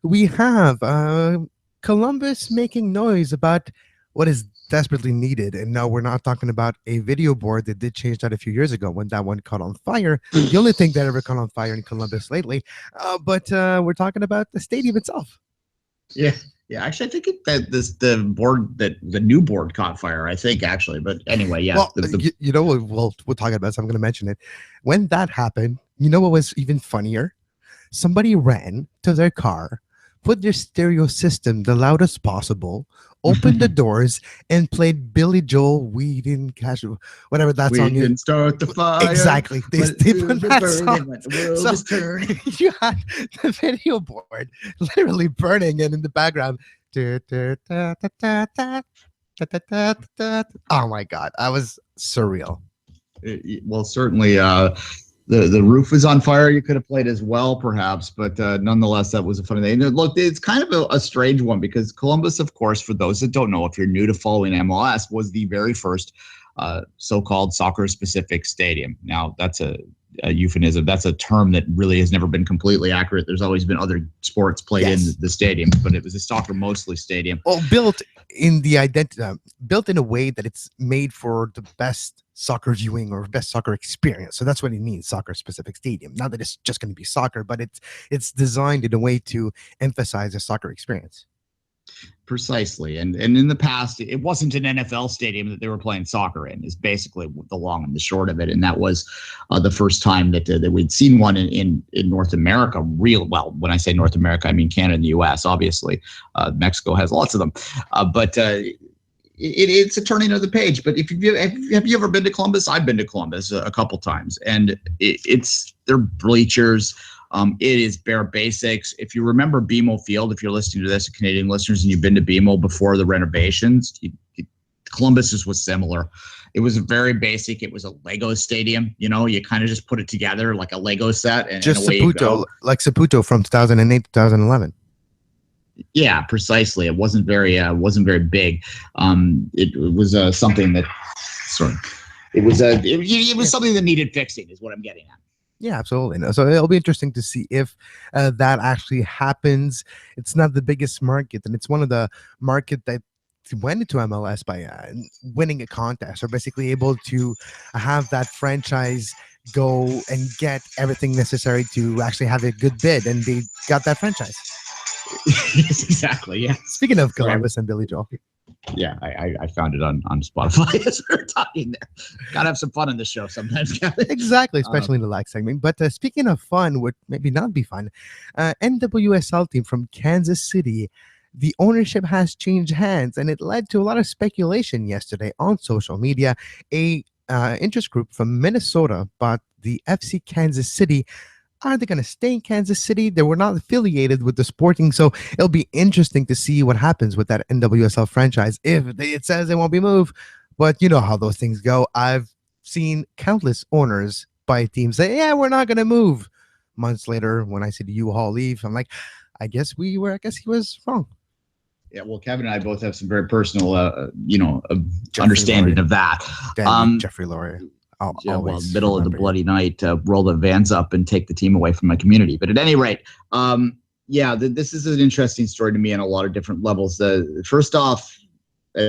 we have Columbus making noise about what is desperately needed. And no, we're not talking about a video board that did change that a few years ago when that one caught on fire. The only thing that ever caught on fire in Columbus lately. But we're talking about the stadium itself. Yeah. Yeah, actually, I think the new board caught fire. I think actually, but anyway, yeah. Well, we'll talk about. So I'm going to mention it. When that happened, you know what was even funnier? Somebody ran to their car, put their stereo system the loudest possible, opened the doors, and played Billy Joel. We didn't catch whatever that song is. We didn't start the fire. Exactly. They put that song. The world is turning. You had the video board literally burning, and in the background. Oh my God, that was surreal. Well, certainly the roof was on fire. You could have played as well, perhaps, but nonetheless, that was a funny thing. Look, it's kind of a strange one because Columbus, of course, for those that don't know, if you're new to following MLS, was the very first so-called soccer-specific stadium. Now, that's a euphemism. That's a term that really has never been completely accurate. There's always been other sports played in the stadium, but it was a soccer mostly stadium. Well, built in a way that it's made for the best soccer viewing or best soccer experience. So that's what it means, soccer specific stadium. Not that it's just going to be soccer, but it's designed in a way to emphasize a soccer experience. Precisely. And in the past, it wasn't an NFL stadium that they were playing soccer in, is basically the long and the short of it. And that was the first time that we'd seen one in North America. Well, when I say North America, I mean Canada and the U.S., obviously. Mexico has lots of them. But it's a turning of the page. But have you ever been to Columbus? I've been to Columbus a couple times. And they're bleachers. It is bare basics. If you remember BMO Field, if you're listening to this, Canadian listeners, and you've been to BMO before the renovations, Columbus was similar. It was very basic. It was a Lego stadium. You know, you kind of just put it together like a Lego set. And just Saputo, like Saputo from 2008, 2011. Yeah, precisely. It wasn't very big. It was something that it was something that needed fixing, is what I'm getting at. Yeah, absolutely. No, so it'll be interesting to see if that actually happens. It's not the biggest market, and it's one of the market that went into MLS by winning a contest, or basically able to have that franchise go and get everything necessary to actually have a good bid, and they got that franchise. Yes, exactly. Yeah. Speaking of Columbus and Billy Joel. Yeah, I found it on Spotify as we were talking there. Gotta have some fun in the show sometimes, Kevin. Exactly, especially in the lag segment. But speaking of fun, would maybe not be fun, NWSL team from Kansas City, the ownership has changed hands, and it led to a lot of speculation yesterday on social media. A interest group from Minnesota bought the FC Kansas City. Are they going to stay in Kansas City? They were not affiliated with the Sporting, so it'll be interesting to see what happens with that NWSL franchise. If it says they won't be moved, but you know how those things go. I've seen countless owners by teams say, yeah, we're not going to move. Months later, when I see the U-Haul leave, I'm like, I guess he was wrong. Yeah, well, Kevin and I both have some very personal, understanding Laurie. of that. Jeffrey Laurie. Middle of the bloody night, roll the Vans up and take the team away from my community. But at any rate, this is an interesting story to me on a lot of different levels. First off,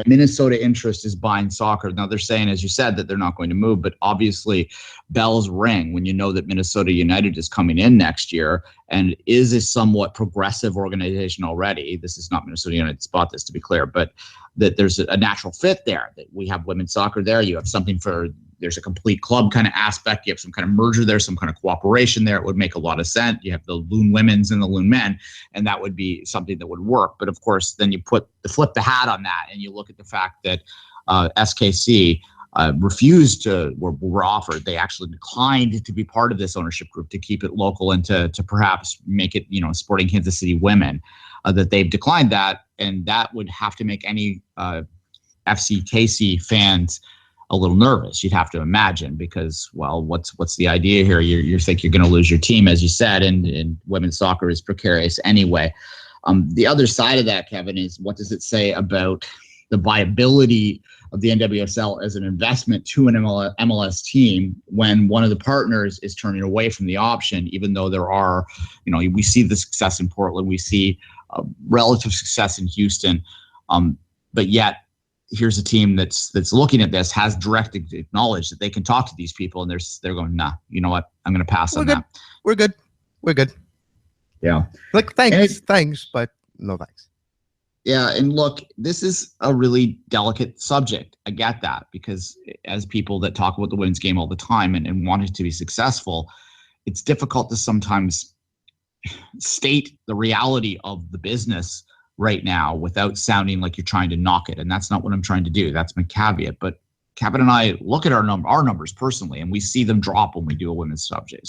Minnesota interest is buying soccer. Now they're saying, as you said, that they're not going to move, but obviously bells ring when you know that Minnesota United is coming in next year and is a somewhat progressive organization already. This is not Minnesota United spot this, to be clear, but that there's a natural fit there, that we have women's soccer there. You have something there's a complete club kind of aspect. You have some kind of merger there, some kind of cooperation there. It would make a lot of sense. You have the Loon women's and the Loon men, and that would be something that would work. But of course, then you flip the hat on that, and you look at the fact that SKC refused to, were offered. They actually declined to be part of this ownership group, to keep it local and to perhaps make it, Sporting Kansas City women. That they've declined that, and that would have to make any FCKC fans a little nervous. You'd have to imagine, because, well, what's the idea here? You think you're going to lose your team, as you said, and women's soccer is precarious anyway. The other side of that, Kevin, is what does it say about the viability of the NWSL as an investment to an MLS team when one of the partners is turning away from the option, even though there are, we see the success in Portland, we see relative success in Houston, but yet here's a team that's looking at this, has direct acknowledged that they can talk to these people, and they're going, nah, you know what? I'm going to pass on that. We're good. Yeah. Like, thanks, but no thanks. Yeah, and look, this is a really delicate subject. I get that, because as people that talk about the women's game all the time and want it to be successful, it's difficult to sometimes state the reality of the business right now without sounding like you're trying to knock it. And that's not what I'm trying to do. That's my caveat. But Kevin and I look at our numbers personally, and we see them drop when we do a women's subject.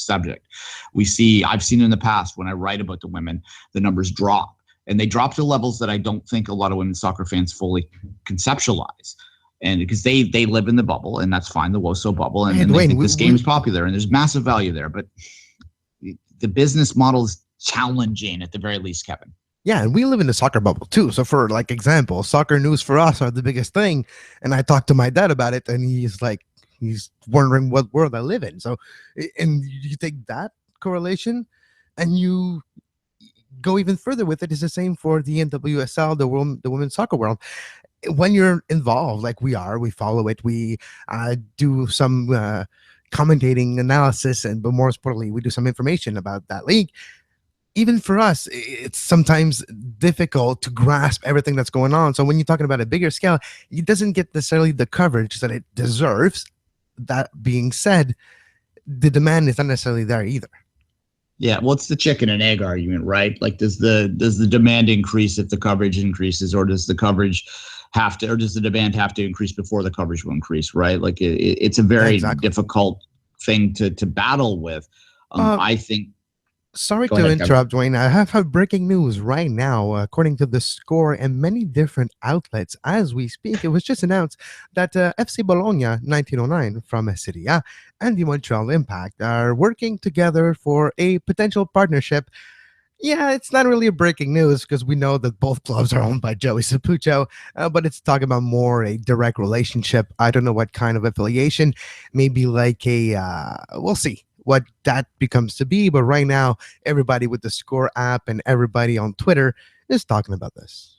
I've seen in the past when I write about the women, the numbers drop. And they drop to levels that I don't think a lot of women's soccer fans fully conceptualize. And because they live in the bubble, and that's fine, the WOSO bubble, and they think this game is popular, and there's massive value there. But the business model is challenging at the very least, Kevin. Yeah, and we live in the soccer bubble too. So for example, soccer news for us are the biggest thing. And I talked to my dad about it, and he's wondering what world I live in. So, and you take that correlation and you go even further with it. It's the same for the NWSL, the women's soccer world. When you're involved, like we follow it, we do some commentating analysis, but more importantly, we do some information about that league. Even for us, it's sometimes difficult to grasp everything that's going on. So when you're talking about a bigger scale, it doesn't get necessarily the coverage that it deserves. That being said, the demand is not necessarily there either. Yeah, well, it's the chicken and egg argument, right? Like, does the demand increase if the coverage increases, or does the coverage does the demand have to increase before the coverage will increase, right? Like, it's a very difficult thing to battle with. I think. Sorry to interrupt, Duane. I have breaking news right now. According to The Score and many different outlets as we speak, it was just announced that FC Bologna 1909 from Serie A and the Montreal Impact are working together for a potential partnership. Yeah, it's not really a breaking news because we know that both clubs are owned by Joey Saputo, but it's talking about more a direct relationship. I don't know what kind of affiliation, maybe like we'll see what that becomes to be. But right now, everybody with the Score app and everybody on Twitter is talking about this.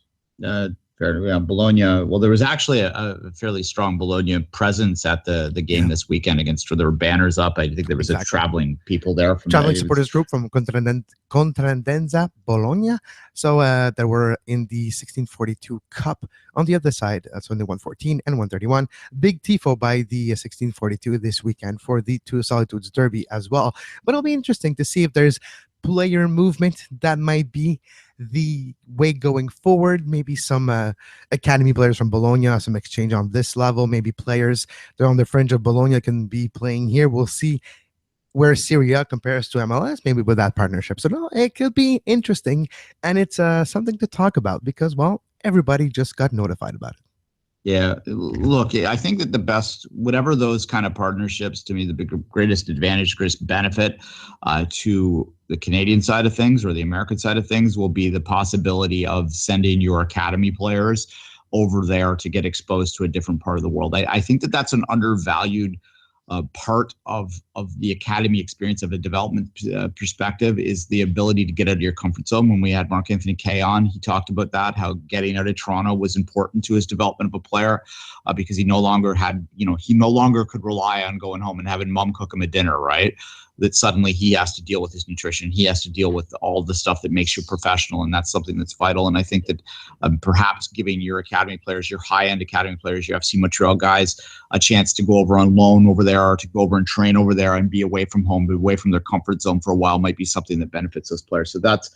Bologna. Well, there was actually a fairly strong Bologna presence at the game this weekend there were banners up. I think there was a traveling people there. Traveling supporters group from Contrandenza Bologna. So there were in the 1642 Cup on the other side. That's when they won 114 and 131. Big tifo by the 1642 this weekend for the Two Solitudes Derby as well. But it'll be interesting to see if there's player movement that might be the way going forward. Maybe some academy players from Bologna, some exchange on this level. Maybe players that are on the fringe of Bologna can be playing here. We'll see where Serie A compares to MLS, maybe with that partnership. So no, it could be interesting, and it's something to talk about because, well, everybody just got notified about it. Yeah, look, I think that the best, whatever those kind of partnerships, to me, the greatest advantage, greatest benefit to the Canadian side of things or the American side of things will be the possibility of sending your academy players over there to get exposed to a different part of the world. I think that that's an undervalued part of the academy experience of a development perspective is the ability to get out of your comfort zone. When we had Mark Anthony Kay on, he talked about that, how getting out of Toronto was important to his development of a player because he no longer could rely on going home and having mom cook him a dinner, right? That suddenly he has to deal with his nutrition. He has to deal with all the stuff that makes you professional. And that's something that's vital. And I think that perhaps giving your academy players, your high-end academy players, your FC Montreal guys, a chance to go over on loan over there or to go over and train over there and be away from home, be away from their comfort zone for a while might be something that benefits those players. So that's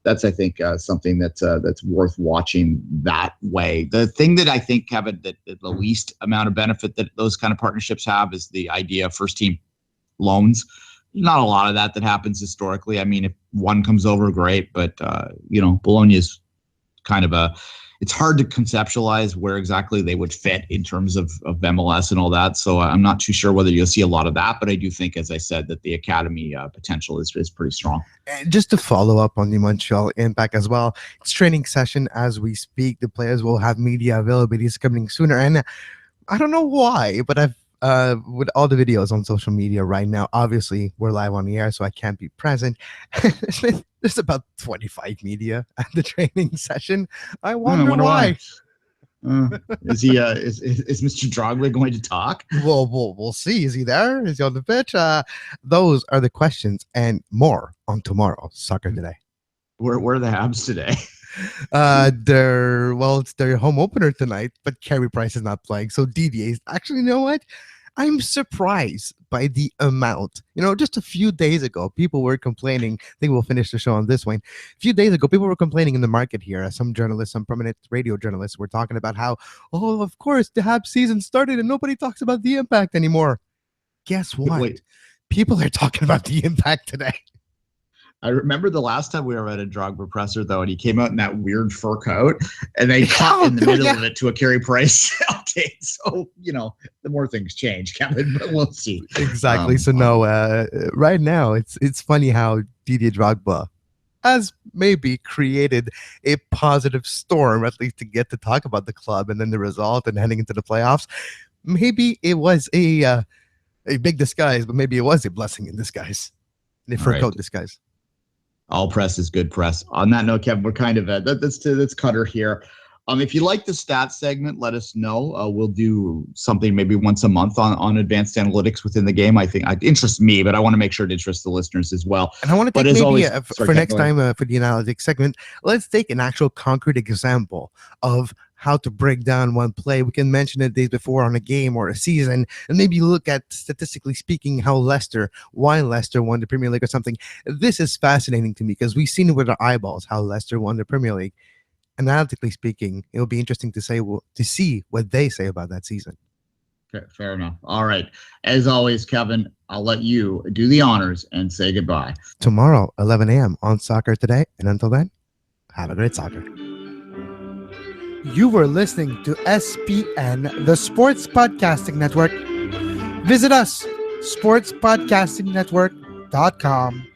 I think something that's worth watching that way. The thing that I think, Kevin, that the least amount of benefit that those kind of partnerships have is the idea of first team loans. Not a lot of that happens historically. I mean, if one comes over, great. But, Bologna is kind of it's hard to conceptualize where exactly they would fit in terms of MLS and all that. So I'm not too sure whether you'll see a lot of that. But I do think, as I said, that the academy potential is pretty strong. And just to follow up on the Montreal Impact as well, it's training session as we speak. The players will have media availabilities coming sooner. And I don't know why, but I've with all the videos on social media right now, obviously we're live on the air, so I can't be present. There's about 25 media at the training session. I wonder why. Is Mr. Drogba going to talk? We'll see. Is he there? Is he on the pitch? Those are the questions and more on tomorrow's Soccer Today. Where are the Habs today? It's their home opener tonight, but Carey Price is not playing. So DDA actually, you know what? I'm surprised by the amount. Just a few days ago, people were complaining. I think we'll finish the show on this one. A few days ago, people were complaining in the market here. Some journalists, some prominent radio journalists were talking about how, of course, the Habs season started and nobody talks about the Impact anymore. Guess what? Wait. People are talking about the Impact today. I remember the last time we were at a Drogba presser, though, and he came out in that weird fur coat, and they cut in the middle of it to a Carey Price update. So, the more things change, Kevin, but we'll see. Exactly. Right now, it's funny how Didier Drogba has maybe created a positive storm, at least to get to talk about the club and then the result and heading into the playoffs. Maybe it was a big disguise, but maybe it was a blessing in disguise, a fur coat disguise. All press is good press. On that note, Kevin, we're kind of let's cut her here. If you like the stats segment, let us know. We'll do something maybe once a month on advanced analytics within the game. I think it interests me, but I want to make sure it interests the listeners as well. And I want to take for next time for the analytics segment, let's take an actual concrete example of how to break down one play. We can mention it days before on a game or a season, and maybe look at, statistically speaking, why Leicester won the Premier League or something. This is fascinating to me because we've seen it with our eyeballs how Leicester won the Premier League. Analytically speaking, it'll be interesting to see what they say about that season. Fair enough. All right. As always, Kevin, I'll let you do the honors and say goodbye. Tomorrow, 11 a.m. on Soccer Today. And until then, have a great soccer. You were listening to SPN, the Sports Podcasting Network. Visit us, sportspodcastingnetwork.com.